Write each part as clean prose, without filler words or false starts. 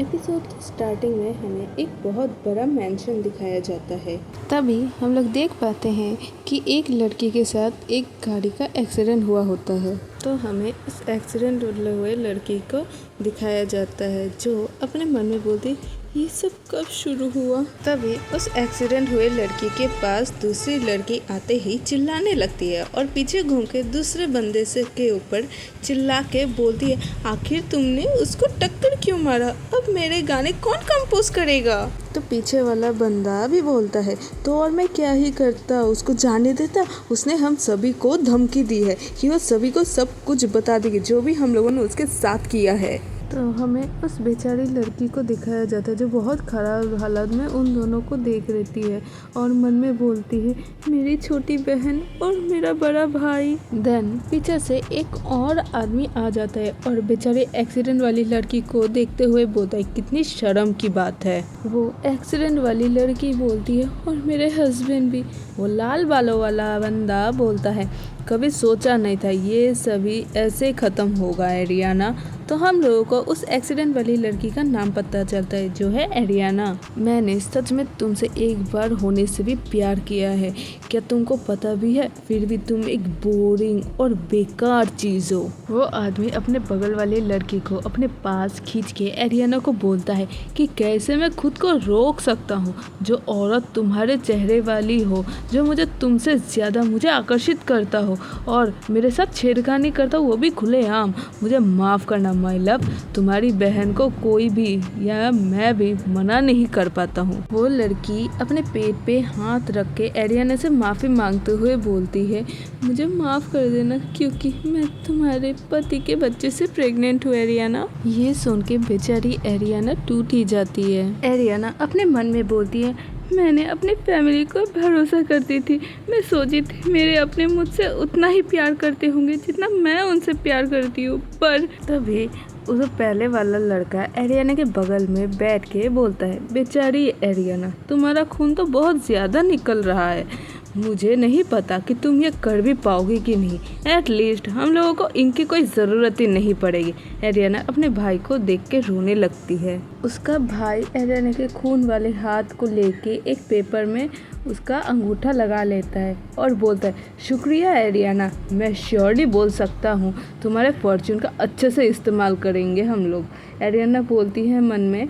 Episode की starting में हमें एक बहुत बड़ा मैंशन दिखाया जाता है। तभी हम लोग देख पाते हैं कि एक लड़की के साथ एक गाड़ी का एक्सीडेंट हुआ होता है। तो हमें उस एक्सीडेंट हुए लड़की को दिखाया जाता है जो अपने मन में बोलती ये सब कब शुरू हुआ। तभी उस एक्सीडेंट हुए लड़की के पास दूसरी लड़की आते ही चिल्लाने लगती है और पीछे घूम के दूसरे बंदे से के ऊपर चिल्ला के बोलती है आखिर तुमने उसको टक्कर क्यों मारा, अब मेरे गाने कौन कंपोज करेगा। तो पीछे वाला बंदा भी बोलता है तो और मैं क्या ही करता, उसको जाने देता, उसने हम सभी को धमकी दी है कि वो सभी को सब कुछ बता देगी जो भी हम लोगों ने उसके साथ किया है। तो हमें उस बेचारी लड़की को दिखाया जाता है जो बहुत ख़राब हालत में उन दोनों को देख रहती है और मन में बोलती है मेरी छोटी बहन और मेरा बड़ा भाई। देन पीछे से एक और आदमी आ जाता है और बेचारी एक्सीडेंट वाली लड़की को देखते हुए बोलता है कितनी शर्म की बात है। वो एक्सीडेंट वाली लड़की बोलती है और मेरे हस्बैंड भी। वो लाल बालों वाला बंदा बोलता है कभी सोचा नहीं था ये सभी ऐसे ख़त्म होगा एरियाना। तो हम लोगों को उस एक्सीडेंट वाली लड़की का नाम पता चलता है जो है एरियाना। मैंने सच में तुमसे एक बार होने से भी प्यार किया है, क्या तुमको पता भी है, फिर भी तुम एक बोरिंग और बेकार चीज़ हो। वो आदमी अपने बगल वाली लड़की को अपने पास खींच के एरियाना को बोलता है कि कैसे मैं खुद को रोक सकता हूँ, जो औरत तुम्हारे चेहरे वाली हो, जो मुझे तुमसे ज़्यादा मुझे आकर्षित करता हो और मेरे साथ छेड़खानी करता हो वो भी खुलेआम। मुझे माफ़ करना माय लव, तुम्हारी बहन को कोई भी या मैं भी मना नहीं कर पाता हूँ। वो लड़की अपने पेट पे हाथ रख के एरियाना से माफ़ी मांगते हुए बोलती है मुझे माफ़ कर देना क्योंकि मैं तुम्हारे पति के बच्चे से प्रेग्नेंट हूँ एरियाना। ये सुन के बेचारी एरियाना टूट ही जाती है। एरियाना अपने मन में बोलती है मैंने अपनी फैमिली को भरोसा करती थी, मैं सोची थी मेरे अपने मुझसे उतना ही प्यार करते होंगे जितना मैं उनसे प्यार करती हूँ। पर तभी उस पहले वाला लड़का एरियाना के बगल में बैठ के बोलता है बेचारी एरियाना तुम्हारा खून तो बहुत ज़्यादा निकल रहा है, मुझे नहीं पता कि तुम ये कर भी पाओगे कि नहीं, एटलीस्ट हम लोगों को इनकी कोई ज़रूरत ही नहीं पड़ेगी। एरियाना अपने भाई को देख के रोने लगती है। उसका भाई एरियाना के खून वाले हाथ को लेके एक पेपर में उसका अंगूठा लगा लेता है और बोलता है शुक्रिया एरियाना, मैं श्योरली बोल सकता हूँ तुम्हारे फॉर्चून का अच्छे से इस्तेमाल करेंगे हम लोग। एरियाना बोलती है मन में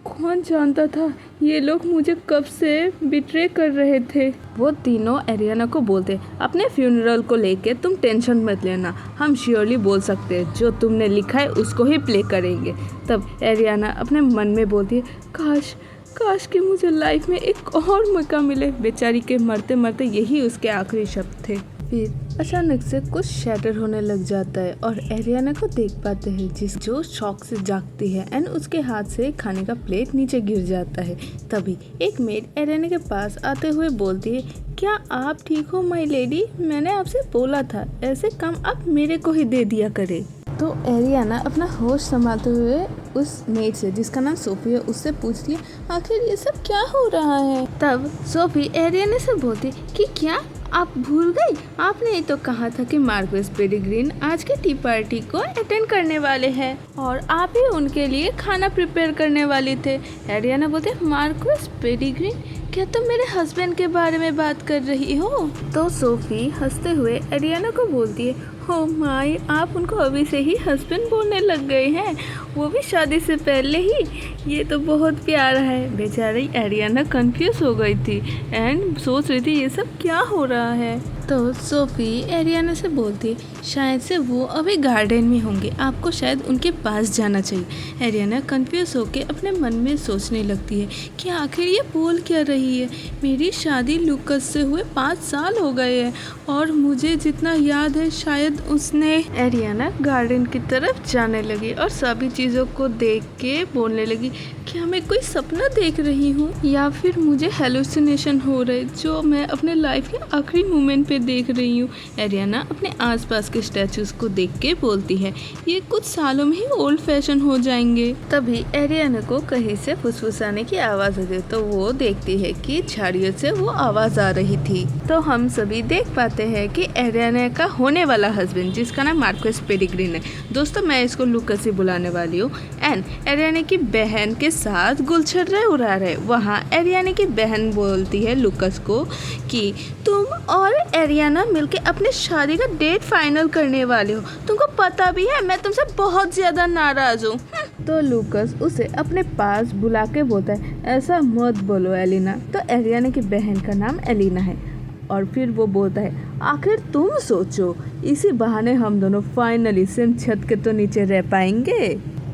कौन जानता था ये लोग मुझे कब से बिट्रे कर रहे थे। वो तीनों एरियाना को बोलते अपने फ्यूनरल को लेके तुम टेंशन मत लेना, हम श्योरली बोल सकते हैं जो तुमने लिखा है उसको ही प्ले करेंगे। तब एरियाना अपने मन में बोलती है काश कि मुझे लाइफ में एक और मौका मिले। बेचारी के मरते मरते यही उसके आखिरी शब्द थे। फिर अचानक से कुछ शैटर होने लग जाता है और एरियाना को देख पाते हैं जो शॉक से जागती है एंड उसके हाथ से खाने का प्लेट नीचे गिर जाता है। तभी एक मेड एरियाना के पास आते हुए बोलती है क्या आप ठीक हो माय लेडी, मैंने आपसे बोला था ऐसे काम आप मेरे को ही दे दिया करे। तो एरियाना अपना होश संभालते हुए उस मेड से जिसका नाम सोफी है उससे पूछती है आखिर ये सब क्या हो रहा है। तब सोफी एरियाना से बोलती कि क्या आप भूल गई, आपने ही तो कहा था कि मार्कस पेडिग्रीन आज की टी पार्टी को अटेंड करने वाले हैं और आप ही उनके लिए खाना प्रिपेयर करने वाले थे। एरियाना बोलते मार्कस पेडिग्रीन, क्या तुम मेरे हस्बैंड के बारे में बात कर रही हो। तो सोफी हंसते हुए एरियाना को बोलती है हो माय, आप उनको अभी से ही हस्बैंड बोलने लग गए हैं, वो भी शादी से पहले ही, ये तो बहुत प्यारा है। बेचारी एरियाना कंफ्यूज हो गई थी एंड सोच रही थी ये सब क्या हो रहा है। तो सोफी एरियाना से बोलती है शायद से वो अभी गार्डन में होंगे, आपको शायद उनके पास जाना चाहिए। एरियाना कंफ्यूज होकर अपने मन में सोचने लगती है कि आखिर ये बोल क्या रही है। मेरी शादी लुकस से हुए 5 साल हो गए हैं और मुझे जितना याद है शायद उसने। एरियाना गार्डन की तरफ जाने लगी और सभी चीज़ों को देख के बोलने लगी क्या मैं कोई सपना देख रही हूँ या फिर मुझे हेलुसिनेशन हो रहे जो मैं अपने लाइफ के आखिरी मोमेंट पे में देख रही हूँ। एरियाना अपने आसपास के स्टैचूज को देख के बोलती है ये कुछ सालों में ही ओल्ड फैशन हो जाएंगे। तभी एरियाना को कहीं से फुसफुसाने की आवाज आती है तो वो देखती है कि झाड़ियों से वो आवाज आ रही थी। तो हम सभी देख पाते हैं कि एरियाना का होने वाला हस्बैंड जिसका नाम मार्कस पेडिग्रीन है, दोस्तों मैं इसको लूकस ही बुलाने वाली हूँ, एंड एरियाना की बहन के साथ गुलछर्रे उड़ा रहे। वहाँ एरियाना की बहन बोलती है लूकस को कि तुम और एरियाना मिलके अपने शादी का डेट फाइनल करने वाले हो, तुमको पता भी है मैं तुमसे बहुत ज्यादा नाराज हूँ। तो लूकस उसे अपने पास बुला के बोलता है ऐसा मत बोलो एलिना। तो एरियाना की बहन का नाम एलिना है और फिर वो बोलता है आखिर तुम सोचो, इसी बहाने हम दोनों फाइनली सेम छत के तो नीचे रह पाएंगे।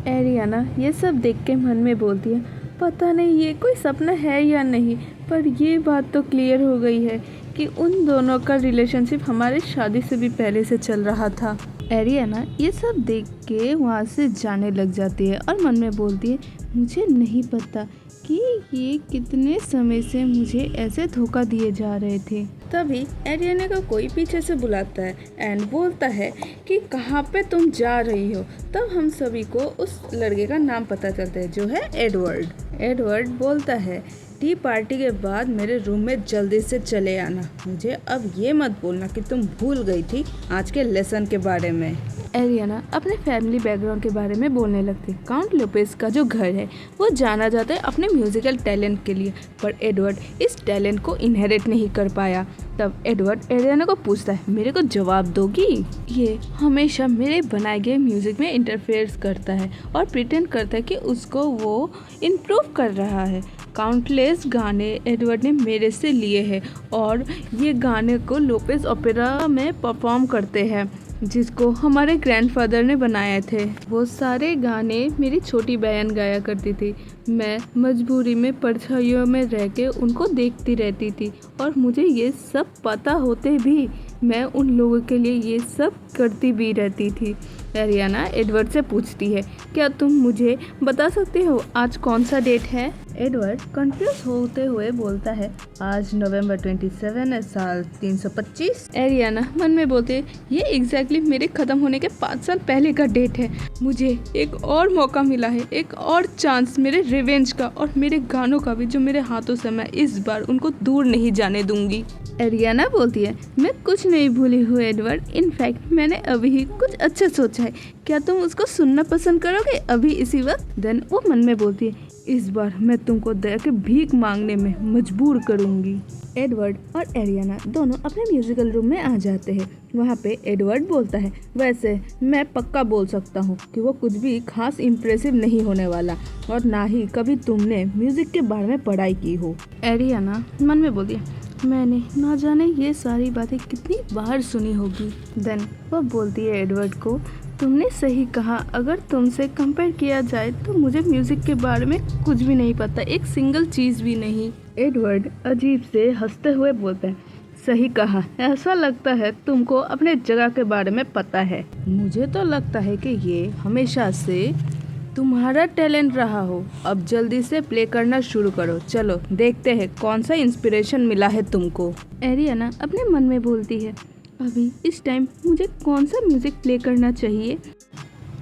एरियाना ये सब देख के मन में बोलती है पता नहीं ये कोई सपना है या नहीं, पर ये बात तो क्लियर हो गई है कि उन दोनों का रिलेशनशिप हमारे शादी से भी पहले से चल रहा था। एरियाना ये सब देख के वहाँ से जाने लग जाती है और मन में बोलती है मुझे नहीं पता कि ये कितने समय से मुझे ऐसे धोखा दिए जा रहे थे। तभी एरियाना को कोई पीछे से बुलाता है एंड बोलता है कि कहाँ पे तुम जा रही हो। तब हम सभी को उस लड़के का नाम पता चलता है जो है एडवर्ड। एडवर्ड बोलता है टी पार्टी के बाद मेरे रूम में जल्दी से चले आना, मुझे अब ये मत बोलना कि तुम भूल गई थी आज के लेसन के बारे में। एरियाना अपने फैमिली बैकग्राउंड के बारे में बोलने लगती। काउंट लोपेज का जो घर है वो जाना जाता है अपने म्यूजिकल टैलेंट के लिए, पर एडवर्ड इस टैलेंट को इनहेरिट नहीं कर पाया। तब एडवर्ड एरियाना को पूछता है मेरे को जवाब दोगी? ये हमेशा मेरे बनाए गए म्यूजिक में इंटरफेयर करता है और प्रिटेंड करता है कि उसको वो इम्प्रूव कर रहा है। काउंटलेस गाने एडवर्ड ने मेरे से लिए हैं और ये गाने को लोपेज ओपेरा में परफॉर्म करते हैं जिसको हमारे ग्रैंडफादर ने बनाए थे। वो सारे गाने मेरी छोटी बहन गाया करती थी। मैं मजबूरी में परछाइयों में रह के उनको देखती रहती थी और मुझे ये सब पता होते भी मैं उन लोगों के लिए ये सब करती भी रहती थी। एरियाना एडवर्ड से पूछती है क्या तुम मुझे बता सकते हो आज कौन सा डेट है? एडवर्ड कंफ्यूज होते हुए बोलता है आज नवंबर 27 है साल 325। एरियाना मन में बोलते ये एग्जैक्टली मेरे खत्म होने के 5 साल पहले का डेट है। मुझे एक और मौका मिला है, एक और चांस मेरे रिवेंज का और मेरे गानों का भी जो मेरे हाथों से मैं इस बार उनको दूर नहीं जाने दूंगी। एरियाना बोलती है मैं कुछ नहीं भूली हूँ एडवर्ड, इनफैक्ट मैंने अभी ही कुछ अच्छा सोचा है, क्या तुम उसको सुनना पसंद करोगे अभी इसी वक्त? देन वो मन में बोलती है इस बार मैं तुमको दया के भीख मांगने में मजबूर करूंगी। एडवर्ड और एरियाना दोनों अपने म्यूजिकल रूम में आ जाते हैं। वहाँ पे एडवर्ड बोलता है वैसे मैं पक्का बोल सकता हूँ कि वो कुछ भी खास इम्प्रेसिव नहीं होने वाला और ना ही कभी तुमने म्यूजिक के बारे में पढ़ाई की हो। एरियाना मन में बोलती है मैंने ना जाने ये सारी बातें कितनी बार सुनी होगी। देन वो बोलती है एडवर्ड को तुमने सही कहा, अगर तुमसे कंपेयर किया जाए तो मुझे म्यूजिक के बारे में कुछ भी नहीं पता, एक सिंगल चीज़ भी नहीं। एडवर्ड अजीब से हंसते हुए बोलते हैं सही कहा, ऐसा लगता है तुमको अपने जगह के बारे में पता है। मुझे तो लगता है कि ये हमेशा से तुम्हारा टैलेंट रहा हो। अब जल्दी से प्ले करना शुरू करो, चलो देखते हैं कौन सा इंस्पिरेशन मिला है तुमको। एरियाना अपने मन में बोलती है अभी इस टाइम मुझे कौन सा म्यूजिक प्ले करना चाहिए?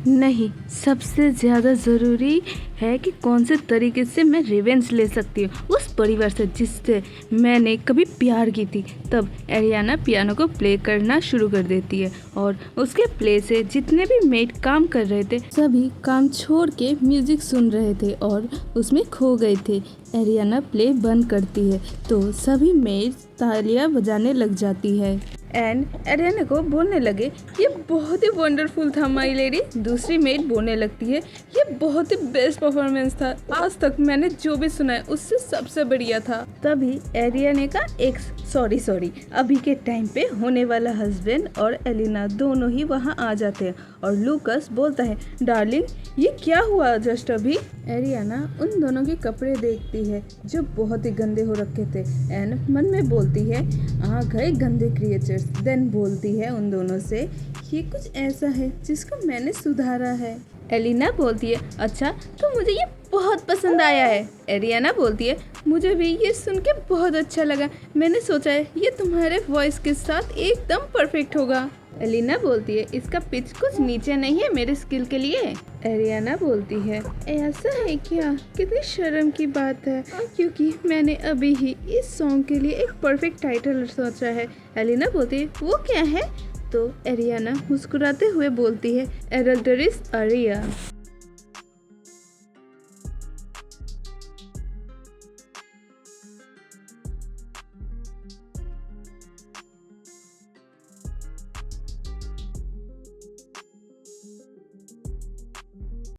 नहीं, सबसे ज़्यादा ज़रूरी है कि कौन से तरीके से मैं रिवेंज ले सकती हूँ उस परिवार से जिससे मैंने कभी प्यार की थी। तब एरियाना पियानो को प्ले करना शुरू कर देती है और उसके प्ले से जितने भी मेट काम कर रहे थे सभी काम छोड़ के म्यूजिक सुन रहे थे और उसमें खो गए थे। एरियाना प्ले बंद करती है तो सभी मेट तालियां बजाने लग जाती है एंड एरियाना को बोलने लगे ये बहुत ही वंडरफुल था माई लेडी। दूसरी मेट बोलने लगती है ये बहुत ही बेस्ट परफॉर्मेंस था, आज तक मैंने जो भी सुना है उससे सबसे बढ़िया था। तभी एरियाना का सॉरी अभी के टाइम पे होने वाला हस्बैंड और एलिना दोनों ही वहाँ आ जाते हैं और लूकस बोलता है डार्लिंग ये क्या हुआ जस्ट अभी? एरियाना उन दोनों के कपड़े देखती है जो बहुत ही गंदे हो रखे थे एंड मन में बोलती है आ गए गंदे क्रिएचर्स, देन बोलती है उन दोनों से, ये कुछ ऐसा है जिसको मैंने सुधारा है। एलिना बोलती है, अच्छा तो मुझे ये बहुत पसंद आया है। एरियाना बोलती है, मुझे भी ये सुन के बहुत अच्छा लगा, मैंने सोचा है ये तुम्हारे वॉइस के साथ एकदम परफेक्ट होगा। एलिना बोलती है, इसका पिच कुछ नीचे नहीं है मेरे स्किल के लिए। एरियाना बोलती है, ऐसा है क्या, कितनी शर्म की बात है, क्योंकि मैंने अभी ही इस सॉन्ग के लिए एक परफेक्ट टाइटल सोचा है। एलिना बोलती है, वो क्या है? तो एरियाना मुस्कुराते हुए बोलती है, एडल्टरिस आरिया।